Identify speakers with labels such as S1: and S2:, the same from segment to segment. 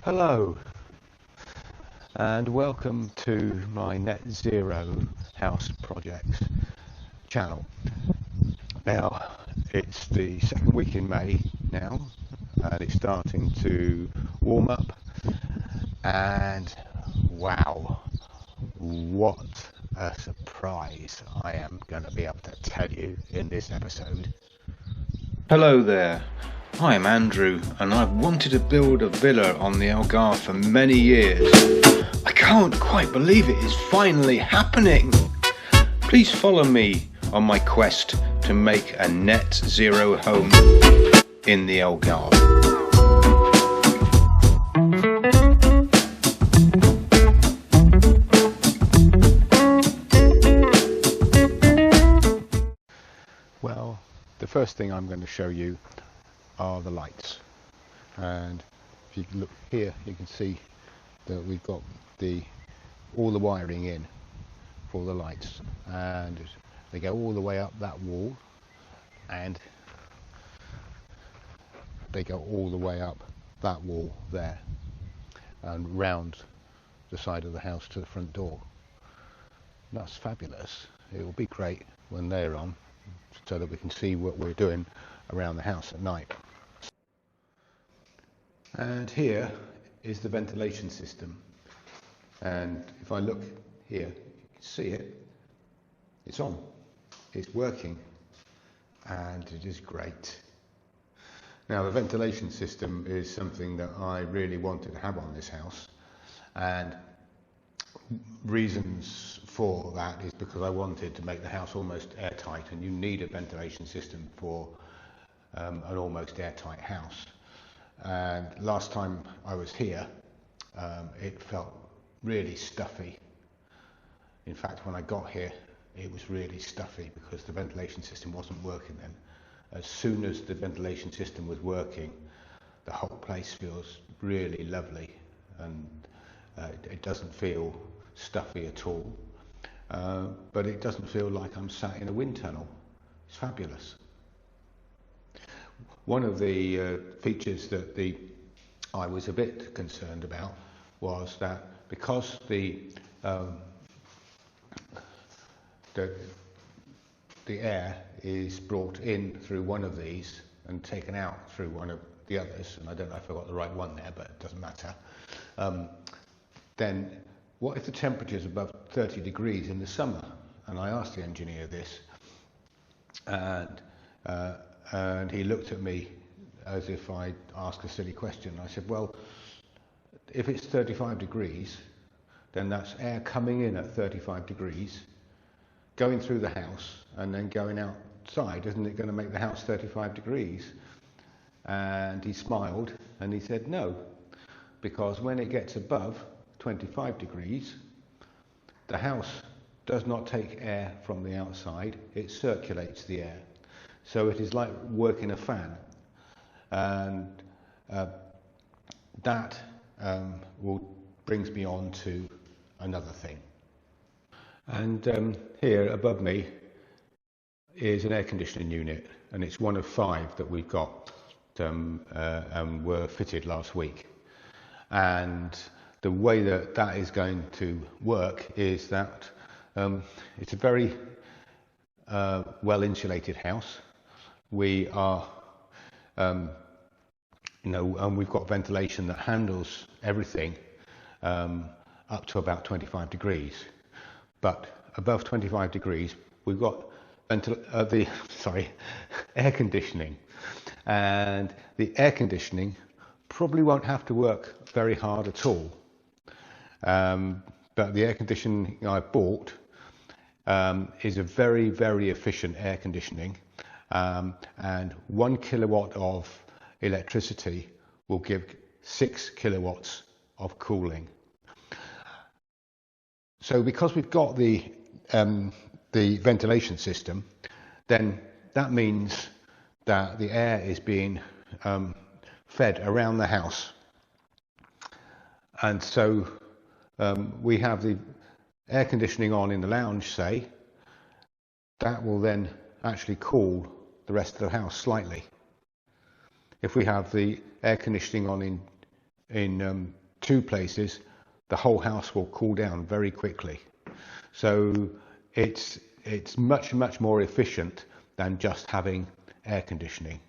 S1: Hello and welcome to my Net Zero House Projects channel. Now it's the second week in May now and it's starting to warm up, and wow, what a surprise I am going to be able to tell you in this episode.
S2: Hello there, I'm Andrew and I've wanted to build a villa on the Algarve for many years. I can't quite believe it is finally happening. Please follow me on my quest to make a net zero home in the Algarve.
S1: Well, the first thing I'm going to show you are the lights, and if you look here you can see that we've got all the wiring in for the lights, and they go all the way up that wall and they go all the way up that wall there and round the side of the house to the front door. That's fabulous. It will be great when they're on so that we can see what we're doing around the house at night. And here is the ventilation system, and if I look here you can see it, it's on, it's working, and it is great. Now the ventilation system is something that I really wanted to have on this house, and reasons for that is because I wanted to make the house almost airtight, and you need a ventilation system for an almost airtight house. And last time I was here it felt really stuffy. In fact, when I got here it was really stuffy because the ventilation system wasn't working then. As soon as the ventilation system was working, the whole place feels really lovely, and it doesn't feel stuffy at all, but it doesn't feel like I'm sat in a wind tunnel. It's fabulous. One of the features that I was a bit concerned about was that because the air is brought in through one of these and taken out through one of the others, and I don't know if I got the right one there, but it doesn't matter, then what if the temperature is above 30 degrees in the summer? And I asked the engineer this, and he looked at me as if I'd asked a silly question. I said, well, if it's 35 degrees, then that's air coming in at 35 degrees, going through the house and then going outside. Isn't it going to make the house 35 degrees? And he smiled and he said, no, because when it gets above 25 degrees, the house does not take air from the outside, it circulates the air. So it is like working a fan, and that brings me on to another thing. And here above me is an air conditioning unit, and it's one of 5 that we've got and were fitted last week. And the way that is going to work is that it's a very well insulated house. We are, and we've got ventilation that handles everything up to about 25 degrees. But above 25 degrees, we've got air conditioning, and the air conditioning probably won't have to work very hard at all. But the air conditioning I bought is a very, very efficient air conditioning, and 1 kilowatt of electricity will give 6 kilowatts of cooling. So because we've got the ventilation system, then that means that the air is being fed around the house, and so we have the air conditioning on in the lounge, say. That will then actually cool the rest of the house slightly. If we have the air conditioning on in two places, the whole house will cool down very quickly. So it's much more efficient than just having air conditioning.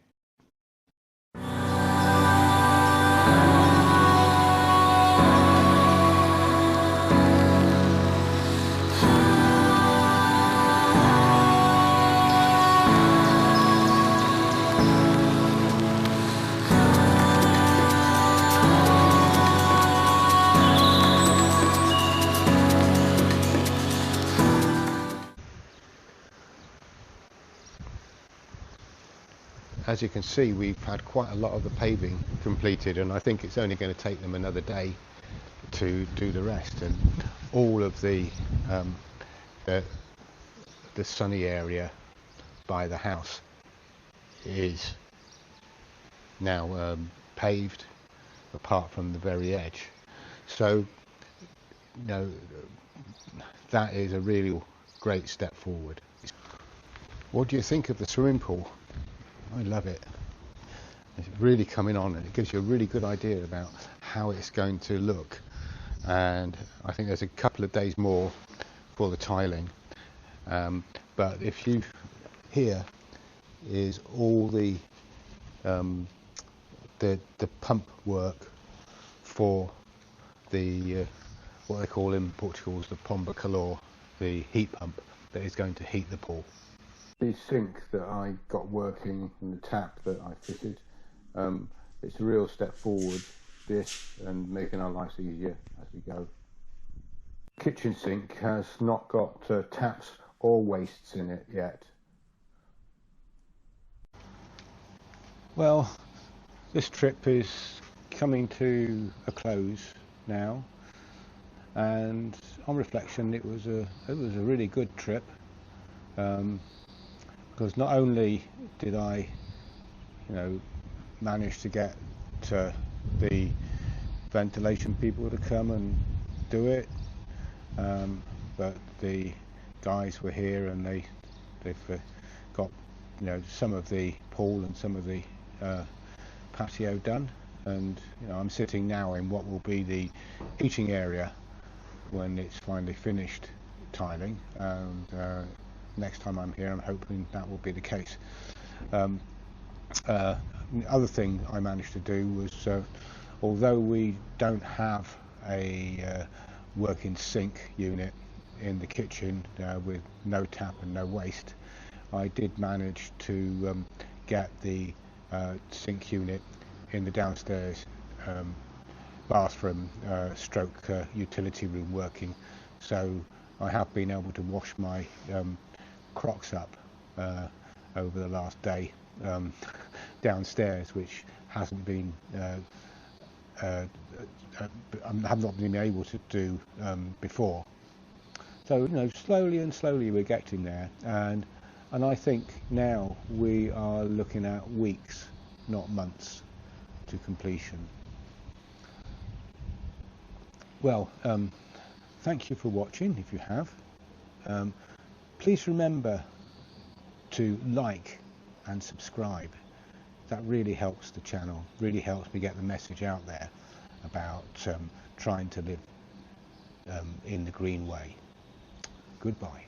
S1: As you can see, we've had quite a lot of the paving completed, and I think it's only going to take them another day to do the rest. And all of the sunny area by the house is now paved, apart from the very edge. So, you know, that is a really great step forward. What do you think of the swimming pool? I love it. It's really coming on, and it gives you a really good idea about how it's going to look. And I think there's a couple of days more for the tiling. But if you, here is all the pump work for the what they call in Portugal is the pomba calor, the heat pump that is going to heat the pool. The sink that I got working and the tap that I fitted, it's a real step forward, this, and making our lives easier as we go. Kitchen sink has not got taps or wastes in it yet. Well, this trip is coming to a close now, and on reflection it was a really good trip. Because not only did I, manage to get the ventilation people to come and do it, but the guys were here and they've got some of the pool and some of the patio done, and I'm sitting now in what will be the eating area when it's finally finished tiling, and next time I'm here I'm hoping that will be the case. The other thing I managed to do was, although we don't have a working sink unit in the kitchen with no tap and no waste, I did manage to get the sink unit in the downstairs bathroom stroke utility room working, so I have been able to wash my crocs up over the last day downstairs, which hasn't been I have not been able to do before. So slowly we're getting there, and I think now we are looking at weeks, not months, to completion. Well, thank you for watching. If you have, please remember to like and subscribe. That really helps the channel, really helps me get the message out there about trying to live in the green way. Goodbye.